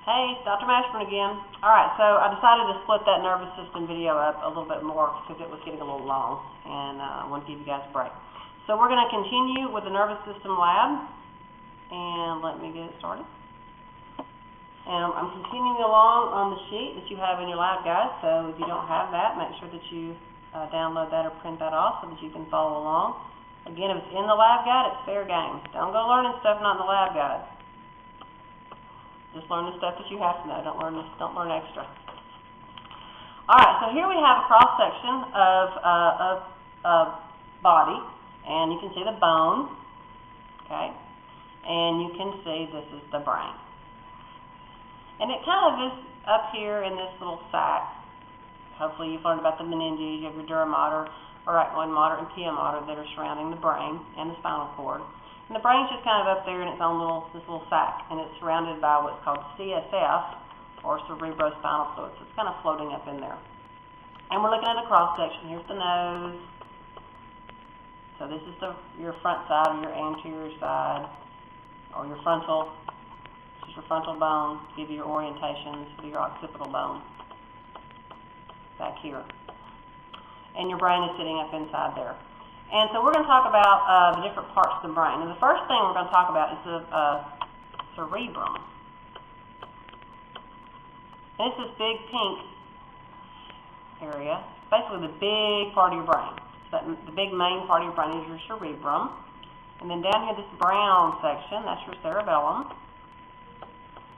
Hey, it's Dr. Mashburn again. Alright, so I decided to split that nervous system video up a little bit more because it was getting a little long, and I want to give you guys a break. So we're going to continue with the nervous system lab, and let me get it started. And I'm continuing along on the sheet that you have in your lab guide, so if you don't have that, make sure that you download that or print that off so that you can follow along. Again, if it's in the lab guide, it's fair game. Don't go learning stuff not in the lab guide. Just learn the stuff that you have to know. Don't learn extra. All right, so here we have a cross section of body, and you can see the bone, okay, and you can see this is the brain. And it kind of is up here in this little sac. Hopefully you've learned about the meninges. You have your dura mater, arachnoid mater, and pia mater that are surrounding the brain and the spinal cord. And the brain's just kind of up there in its own this little sac, and it's surrounded by what's called CSF, or cerebrospinal fluid. So it's kind of floating up in there. And we're looking at a cross section. Here's the nose. So this is your front side or your anterior side, or your frontal. This is your frontal bone to give you your orientation. This is your occipital bone back here. And your brain is sitting up inside there. And so we're going to talk about the different parts of the brain. And the first thing we're going to talk about is the cerebrum. And it's this big pink area. It's basically the big part of your brain. So the big main part of your brain is your cerebrum. And then down here, this brown section, that's your cerebellum.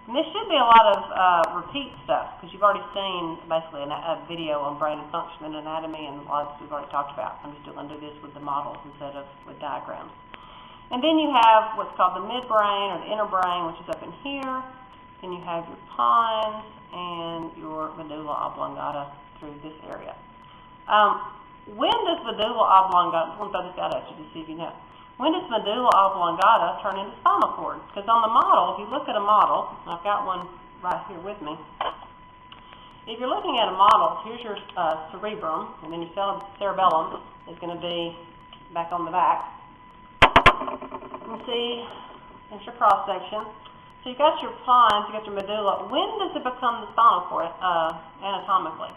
And this should be a lot of repeat stuff, because you've already seen basically a video on brain function and anatomy, and a lot of this we've already talked about. I'm just going to do this with the models instead of with diagrams. And then you have what's called the midbrain or the inner brain, which is up in here. Then you have your pons and your medulla oblongata through this area. When does medulla oblongata, I'm going to throw this out at you to see if you know. When does medulla oblongata turn into spinal cord? Because on the model, if you look at a model, and I've got one right here with me. If you're looking at a model, here's your cerebrum, and then your cerebellum is going to be back on the back. You see, it's your cross section. So you've got your pons, you've got your medulla. When does it become the spinal cord anatomically?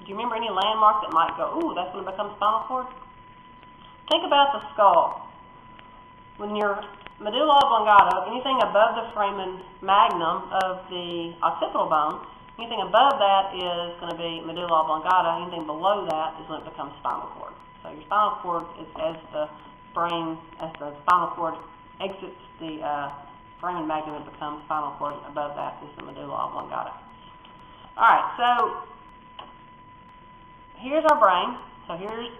Do you remember any landmark that might go, ooh, that's going to become spinal cord? Think about the skull. When your medulla oblongata, anything above the foramen magnum of the occipital bone, anything above that is going to be medulla oblongata. Anything below that is when it becomes spinal cord. So your spinal cord is as the spinal cord exits the foramen magnum, it becomes spinal cord. Above that is the medulla oblongata. All right, so here's our brain. So here's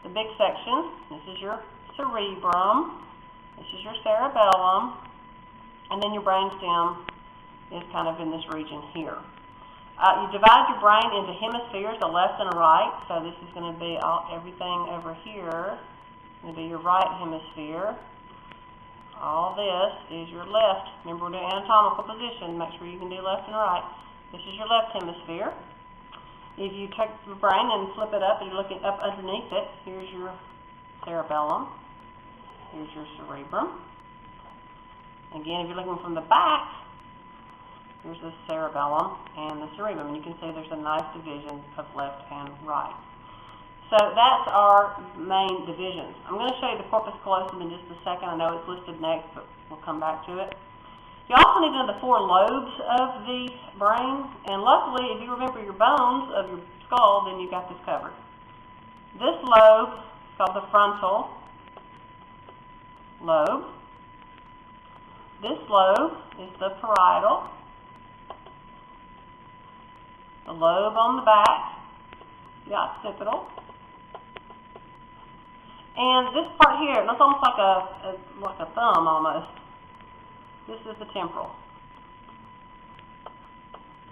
the big section. This is your cerebrum. This is your cerebellum. And then your brainstem is kind of in this region here. You divide your brain into hemispheres, a left and a right. So this is going to be everything over here. It's going to be your right hemisphere. All this is your left. Remember, we're doing anatomical position. Make sure you can do left and right. This is your left hemisphere. If you take the brain and flip it up and you're looking up underneath it, here's your cerebellum, here's your cerebrum. Again, if you're looking from the back, here's the cerebellum and the cerebrum. And you can see there's a nice division of left and right. So that's our main divisions. I'm going to show you the corpus callosum in just a second. I know it's listed next, but we'll come back to it. You also need to know the 4 lobes of the brain, and luckily, if you remember your bones of your skull, then you got this covered. This lobe is called the frontal lobe. This lobe is the parietal. The lobe on the back, the occipital. And this part here, it's almost like a thumb almost. This is the temporal.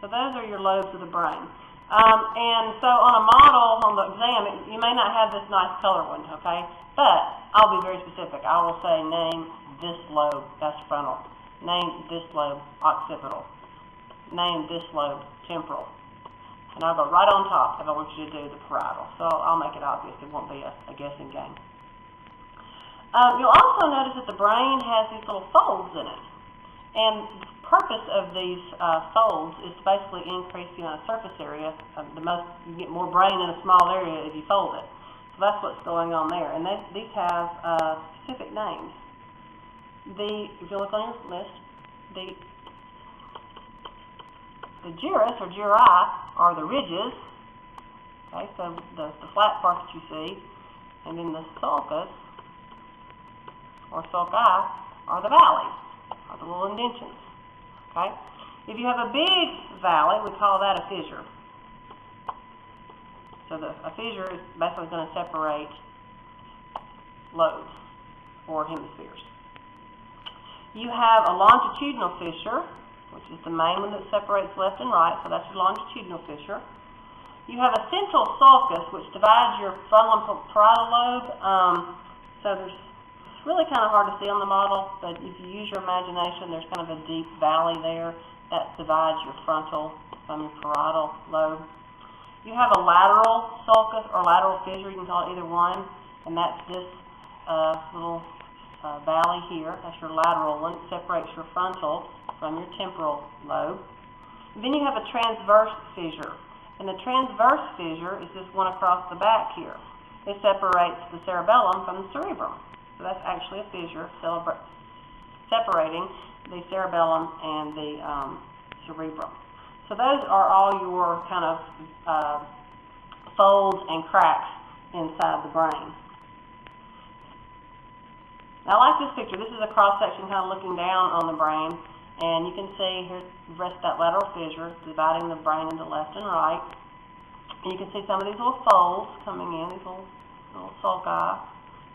So those are your lobes of the brain. And so on a model, on the exam, you may not have this nice color one, okay? But I'll be very specific. I will say, name this lobe, that's frontal. Name this lobe, occipital. Name this lobe, temporal. And I'll go right on top if I want you to do the parietal. So I'll make it obvious. It won't be a guessing game. You'll also notice that the brain has these little folds in it. And purpose of these folds is to basically increase the amount of surface area. You get more brain in a small area if you fold it. So that's what's going on there. And these have specific names. If you look on your list, the gyrus or gyri are the ridges. Okay, so the flat part that you see, and then the sulcus or sulci are the valleys, or the little indentions. Okay, if you have a big valley, we call that a fissure. So a fissure is basically going to separate lobes or hemispheres. You have a longitudinal fissure, which is the main one that separates left and right, so that's your longitudinal fissure. You have a central sulcus, which divides your frontal and parietal lobe. It's really kind of hard to see on the model, but if you use your imagination, there's kind of a deep valley there that divides your frontal from your parietal lobe. You have a lateral sulcus or lateral fissure, you can call it either one, and that's this little valley here. That's your lateral one. It separates your frontal from your temporal lobe. And then you have a transverse fissure. And the transverse fissure is this one across the back here. It separates the cerebellum from the cerebrum. So that's actually a fissure separating the cerebellum and the cerebrum. So those are all your kind of folds and cracks inside the brain. Now, I like this picture. This is a cross-section kind of looking down on the brain. And you can see here the rest of that lateral fissure dividing the brain into left and right. And you can see some of these little folds coming in, these little sulci.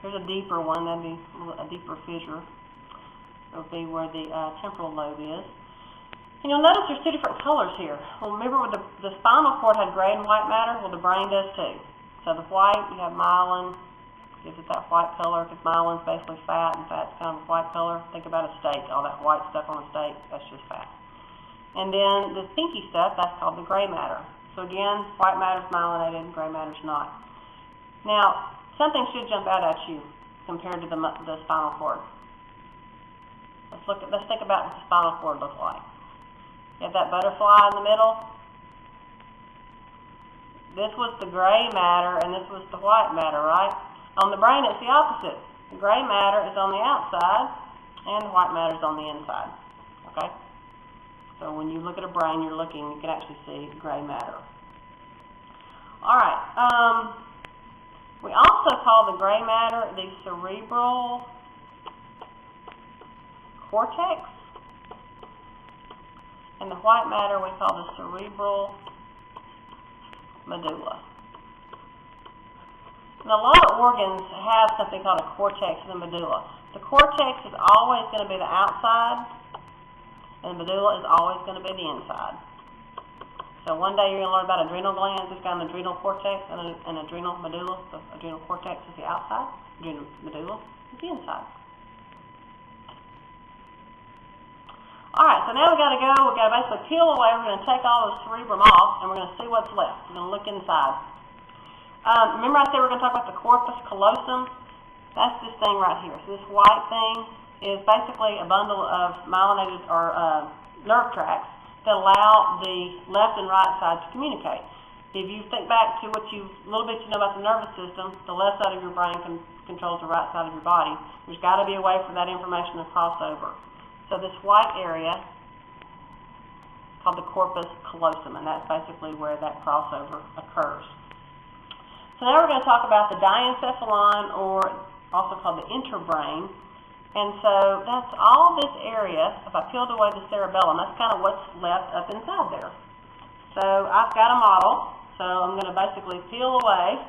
Here's a deeper one, that'd be a deeper fissure. That would be where the temporal lobe is. And you'll notice there's two different colors here. Well, remember when the spinal cord had gray and white matter? Well, the brain does too. So the white, you have myelin, gives it that white color, because myelin's basically fat, and fat's kind of a white color. Think about a steak, all that white stuff on a steak, that's just fat. And then the pinky stuff, that's called the gray matter. So again, white matter's myelinated, gray matter's not. Now, something should jump out at you compared to the spinal cord. Let's think about what the spinal cord looks like. You have that butterfly in the middle. This was the gray matter, and this was the white matter, right? On the brain, it's the opposite. The gray matter is on the outside, and the white matter is on the inside. Okay? So when you look at a brain, you can actually see gray matter. All right. We also call the gray matter the cerebral cortex, and the white matter we call the cerebral medulla. And a lot of organs have something called a cortex and a medulla. The cortex is always going to be the outside, and the medulla is always going to be the inside. So one day you're going to learn about adrenal glands. It's got an adrenal cortex and an adrenal medulla. The adrenal cortex is the outside, adrenal medulla is the inside. Alright, so now we've got to go. We've got to basically peel away. We're going to take all the cerebrum off, and we're going to see what's left. We're going to look inside. Remember I said we're going to talk about the corpus callosum? That's this thing right here. So this white thing is basically a bundle of myelinated or nerve tracts that allow the left and right side to communicate. If you think back to a little bit you know about the nervous system, the left side of your brain controls the right side of your body. There's got to be a way for that information to cross over. So this white area is called the corpus callosum, and that's basically where that crossover occurs. So now we're going to talk about the diencephalon, or also called the interbrain. And so that's all this area. If I peeled away the cerebellum, that's kind of what's left up inside there. So I've got a model. So I'm going to basically peel away.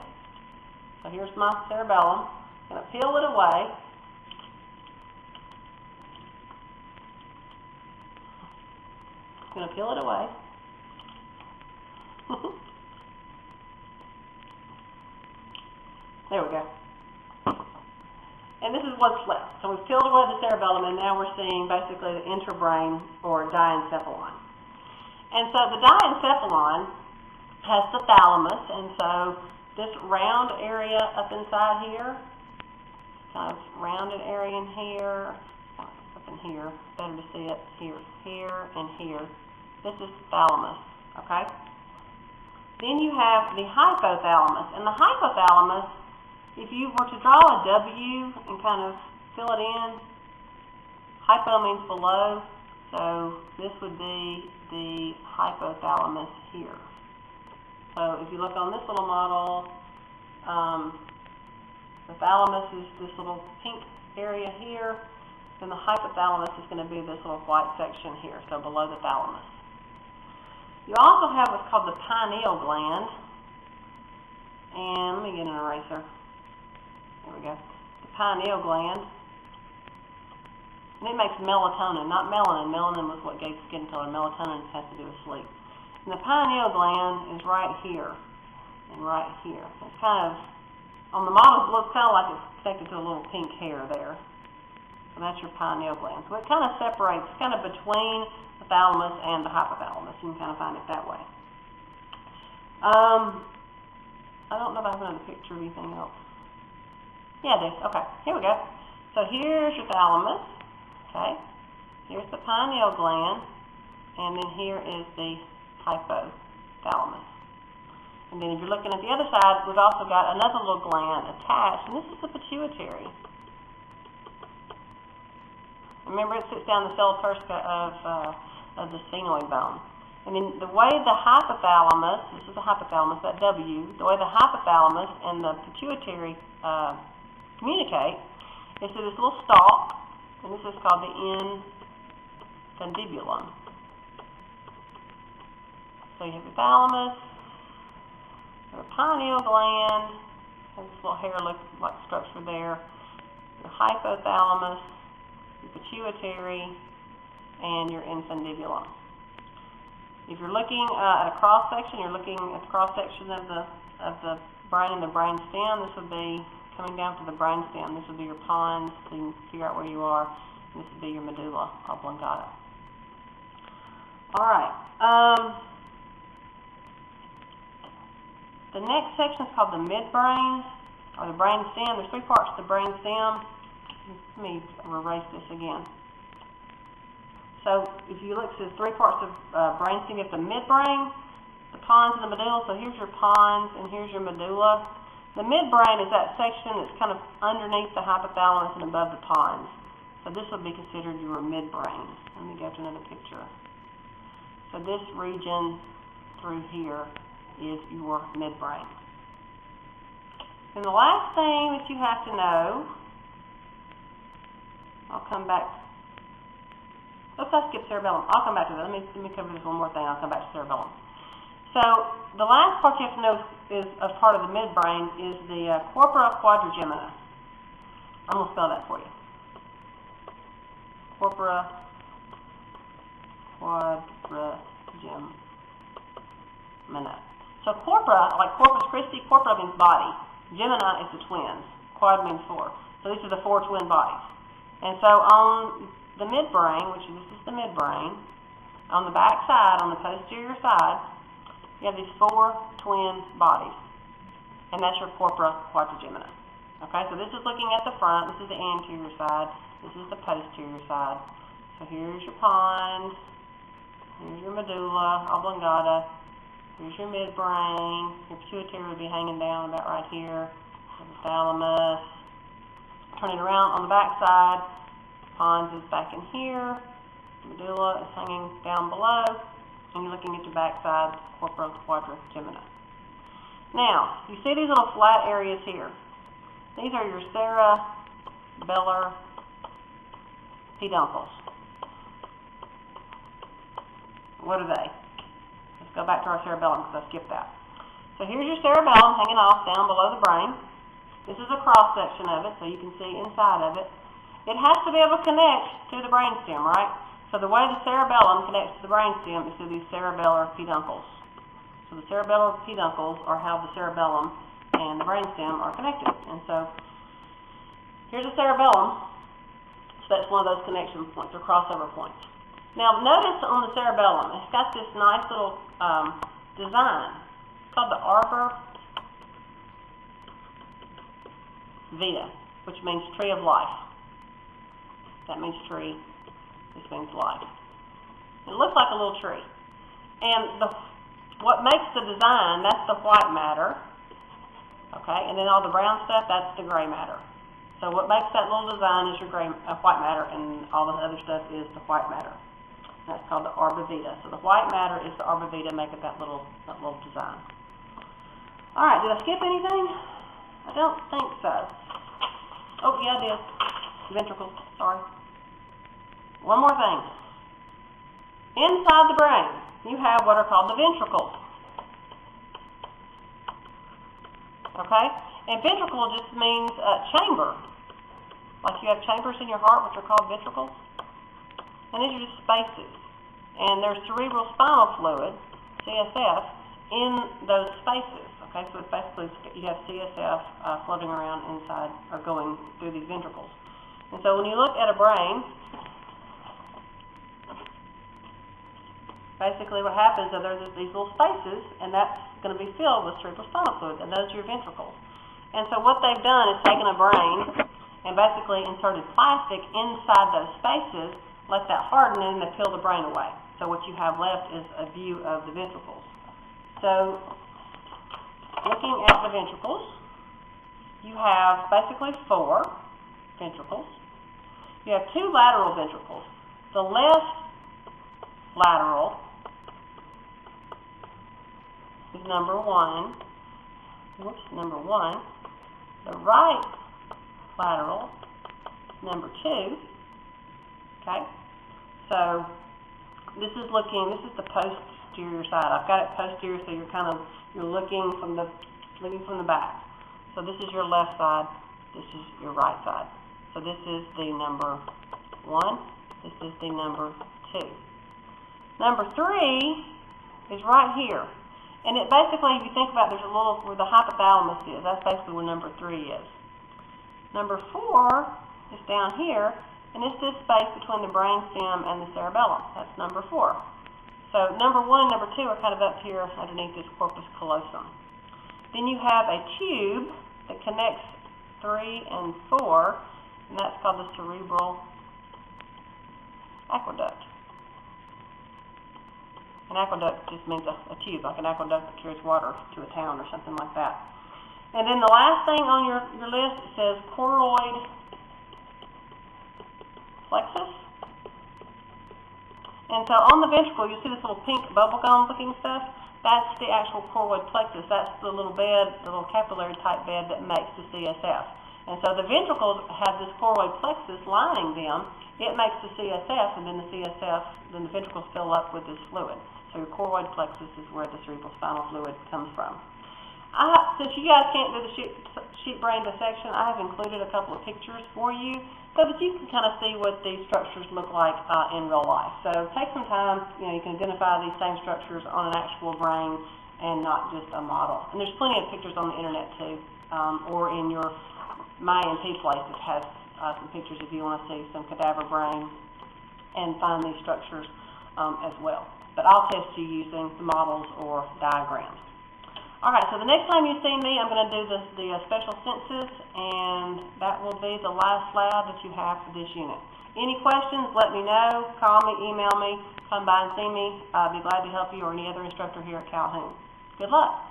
So here's my cerebellum. I'm going to peel it away. I'm going to peel it away. There we go. And this is what's left. So we've peeled away the cerebellum, and now we're seeing basically the interbrain or diencephalon. And so the diencephalon has the thalamus, and so this round area up inside here, kind of rounded area in here, up in here. Better to see it here, and here. This is thalamus, okay? Then you have the hypothalamus. And the hypothalamus, if you were to draw a W and kind of fill it in, hypo means below, so this would be the hypothalamus here. So if you look on this little model, the thalamus is this little pink area here, then the hypothalamus is going to be this little white section here, so below the thalamus. You also have what's called the pineal gland, and let me get an eraser. There we go. The pineal gland, and it makes melatonin, not melanin. Melanin was what gave skin color. Melatonin has to do with sleep. And the pineal gland is right here and right here. It's kind of, on the model, it looks kind of like it's connected to a little pink hair there. So that's your pineal gland. So it kind of separates, kind of between the thalamus and the hypothalamus. You can kind of find it that way. I don't know if I have another picture of anything else. Yeah, I do. Okay, here we go. So here's your thalamus. Okay, here's the pineal gland, and then here is the hypothalamus. And then if you're looking at the other side, we've also got another little gland attached, and this is the pituitary. Remember, it sits down the cella turcica of the sphenoid bone. And then the way the hypothalamus, this is the hypothalamus, that W, the way the hypothalamus and the pituitary communicate is through this little stalk, and this is called the infundibulum. So you have your thalamus, your pineal gland, and this little hair-like structure there, your hypothalamus, your pituitary, and your infundibulum. If you're looking at a cross-section, you're looking at the cross-section of the brain and the brain stem. This would be coming down to the brain stem. This would be your pons, so you can figure out where you are. And this would be your medulla oblongata. All right. The next section is called the midbrain, or the brain stem. There's three parts to the brain stem. Let me erase this again. So if you look, there's three parts of brain stem. You have the midbrain, the pons, and the medulla. So here's your pons, and here's your medulla. The midbrain is that section that's kind of underneath the hypothalamus and above the pons. So this would be considered your midbrain. Let me go to another picture. So this region through here is your midbrain. And the last thing that you have to know, I'll come back. Let's not skip cerebellum. I'll come back to that. Let me cover this one more thing. I'll come back to cerebellum. So the last part you have to know is as part of the midbrain is the corpora quadrigemina. I'm going to spell that for you. Corpora quadrigemina. So corpora, like Corpus Christi, corpora means body. Gemini is the twins. Quad means four. So these are the four twin bodies. And so on the midbrain, which this is the midbrain, on the back side, on the posterior side, you have these four twin bodies. And that's your corpora quadrigemina. Okay, so this is looking at the front. This is the anterior side. This is the posterior side. So here's your pons. Here's your medulla oblongata. Here's your midbrain. Your pituitary would be hanging down about right here. The thalamus. Turn it around on the back side. Pons is back in here. The medulla is hanging down below. And you're looking at your back side, corpora quadrigemina. Now, you see these little flat areas here. These are your cerebellar peduncles. What are they? Let's go back to our cerebellum because I skipped that. So here's your cerebellum hanging off down below the brain. This is a cross-section of it, so you can see inside of it. It has to be able to connect to the brainstem, right? So the way the cerebellum connects to the brainstem is through these cerebellar peduncles. So the cerebellar peduncles are how the cerebellum and the brainstem are connected. And so here's the cerebellum. So that's one of those connection points or crossover points. Now notice on the cerebellum, it's got this nice little design. It's called the arbor vitae, which means tree of life. That means tree things alive. It looks like a little tree. And what makes the design, that's the white matter. Okay, and then all the brown stuff, that's the gray matter. So what makes that little design is your white matter, and all the other stuff is the white matter. That's called the arbovita. So the white matter is the arbovita, making that little design. All right, did I skip anything? I don't think so. Oh, yeah, I did. Ventricles, sorry. One more thing. Inside the brain, you have what are called the ventricles. Okay? And ventricle just means chamber. Like you have chambers in your heart, which are called ventricles. And these are just spaces. And there's cerebral spinal fluid, CSF, in those spaces. Okay, so it's basically you have CSF floating around inside or going through these ventricles. And so when you look at a brain, basically what happens is there's these little spaces, and that's going to be filled with cerebrospinal fluid, and those are your ventricles. And so what they've done is taken a brain and basically inserted plastic inside those spaces, let that harden, and they peel the brain away. So what you have left is a view of the ventricles. So looking at the ventricles, you have basically 4 ventricles. You have 2 lateral ventricles. The left lateral is number 1. Whoops, number 1. The right lateral is number 2. Okay? So this is the posterior side. I've got it posterior, so you're looking from the back. So this is your left side, this is your right side. So this is the number 1, this is the number 2. Number 3 is right here. And it basically, if you think about it, there's a little, where the hypothalamus is, that's basically where number 3 is. Number 4 is down here, and it's this space between the brainstem and the cerebellum. That's number 4. So number 1 and number 2 are kind of up here underneath this corpus callosum. Then you have a tube that connects 3 and 4, and that's called the cerebral aqueduct. An aqueduct just means a tube, like an aqueduct that carries water to a town or something like that. And then the last thing on your list, it says choroid plexus. And so on the ventricle, you see this little pink bubblegum looking stuff? That's the actual choroid plexus. That's the little bed, the little capillary type bed that makes the CSF. And so the ventricles have this choroid plexus lining them. It makes the CSF, and then then the ventricles fill up with this fluid. So your choroid plexus is where the cerebrospinal fluid comes from. Since you guys can't do the sheep brain dissection, I have included a couple of pictures for you so that you can kind of see what these structures look like in real life. So take some time, you can identify these same structures on an actual brain and not just a model. And there's plenty of pictures on the internet too, or in your MyNP place that has some pictures if you want to see some cadaver brain and find these structures as well. But I'll test you using the models or diagrams. Alright, so the next time you see me, I'm going to do the special senses, and that will be the last lab that you have for this unit. Any questions, let me know. Call me, email me, come by and see me. I'll be glad to help you or any other instructor here at Calhoun. Good luck.